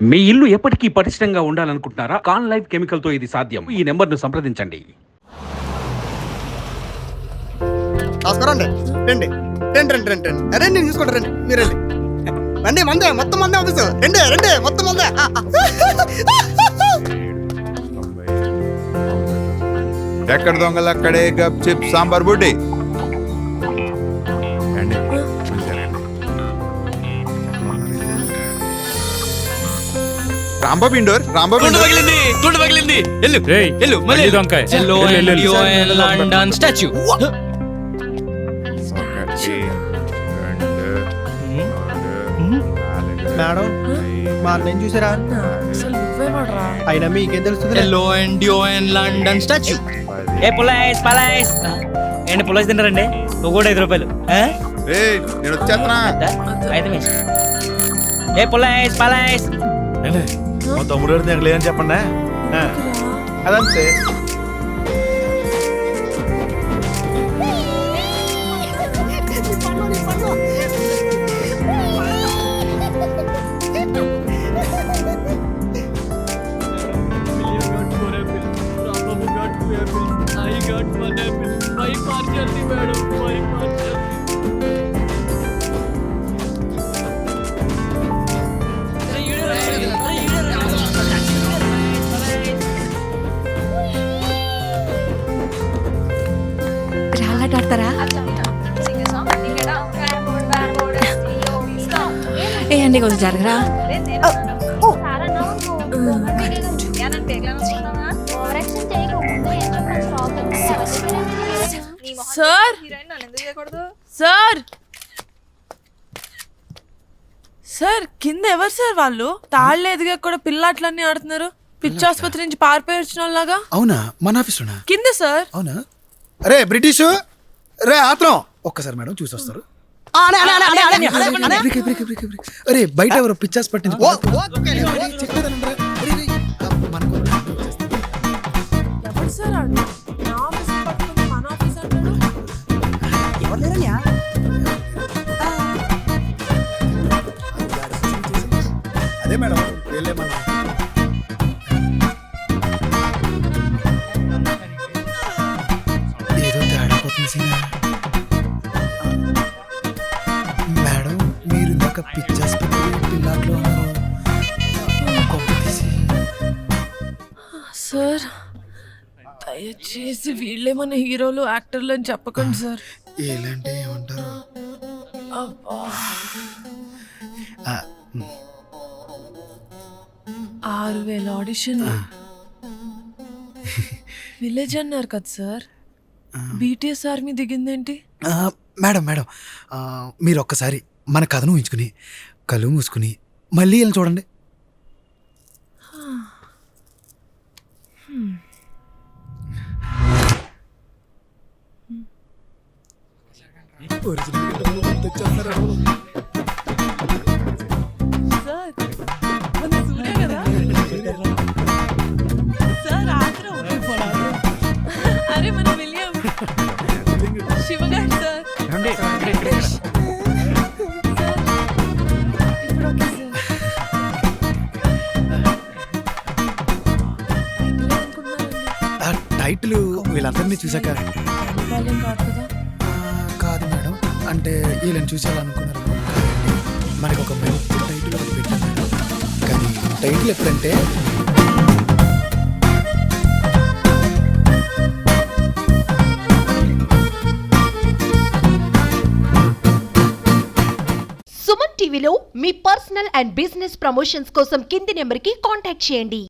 మీ ఇల్లు ఎప్పటికీ పటిష్టంగా ఉండాలనుకుంటున్నారా? కాన్ లైఫ్ కెమికల్ తో ఇది సాధ్యం. ఈ నెంబర్ను సంప్రదించండి. నమస్కారం అండి. రండి రండి రండి రండి రండి రండి నేను చూసుకుంటా. రండి మీరు రండి. రండి మందే మొత్తం మందే ఆఫీసు. రండి రండి మొత్తం మందే. ఎక్కడ దొంగలు అక్కడే గప్ చిప్ సాంబార్ బుడ్డి. రాంబాబు ఇండోర్ రాంబాబు తుండు పగిలింది. ఎల్లు ఎల్లు మళ్ళీ దొంకాయ్ లండన్ స్టాచ్యూ. మేడం మా అన్నయ్య చూసారా? అయినా మీకేం తెలుస్తుంది? ఎల్లో అండ్ యో అండ్ లండన్ స్టాచ్యూ. ఏ పులైస్ పలైస్ ఏంటి పులైస్ తింటారండి? నువ్వు కూడా 5 రూపాయలు. నేను వచ్చేస్తున్నా. ఏ పులైస్ పలైస్ మా తమ్ముడు నాకు లేదని చెప్పండి. అదంతే. రాళ్ళాడతారా? ఏ అండి కొంచెం జరగరా. సార్ సార్ సార్ కింద ఎవరు సార్ వాళ్ళు? తాళ్ళు ఎదిగా కూడా పిల్లాట్లన్నీ ఆడుతున్నారు. పిచ్చి ఆసుపత్రి నుంచి పారిపోయి వచ్చిన వాళ్ళగా. అవునా? మన ఆఫీసులోనా? కింద సార్. అవునా? అరే బ్రిటిష్ రే ఆత్రం ఒక్కసారి మేడం చూసి వస్తారు. అరే బయట ఎవరో పిచ్చాస్ పట్టింది. ఎవరు సార్ ఆడు? నా ఆఫీస్ పట్టుకుని మన ఆఫీస్ అంటాడు. అదే మేడం వెళ్ళేమన్నా. ఏదో తేడా పోతుంది సీనా. మేడం మీరు ఇందాక పిచ్చాస్పత్రి పిల్లాట్లో ఉన్నారు. సార్ దయచేసి వీళ్ళేమన్నా హీరోలు యాక్టర్లు అని చెప్పకండి సార్. ఎలాంటి ఏమంటారు? అబ్బా. 6,000 ఆడిషన్. విలేజ్ అన్నారు కదా సార్. బీటీఎస్ ఆర్మీ దిగిందేంటి? మేడం మేడం మీరు ఒక్కసారి మన కథను ఊహించుకుని కళ్ళు మూసుకుని మళ్ళీ వెళ్ళి చూడండి. సార్ మన సూర్య కదా? సార్ ఆత్రం. అరే మన విలియం శివగారు సార్. ఇప్పుడు ఓకే సార్. టైటిల్ వీళ్ళందరినీ చూసాక వాళ్ళేం కాదు కదా. కాదు మేడం, అంటే వీళ్ళని చూసేయాలనుకున్నారు. మనకు ఒక మంచి టైటిల్ ఒకటి పెట్టాం మేడం. కానీ టైటిల్ ఎప్పుడంటే సుమన్ టీవీలో మీ పర్సనల్ అండ్ బిజినెస్ ప్రమోషన్స్ కోసం కింది నెంబర్కి కాంటాక్ట్ చేయండి.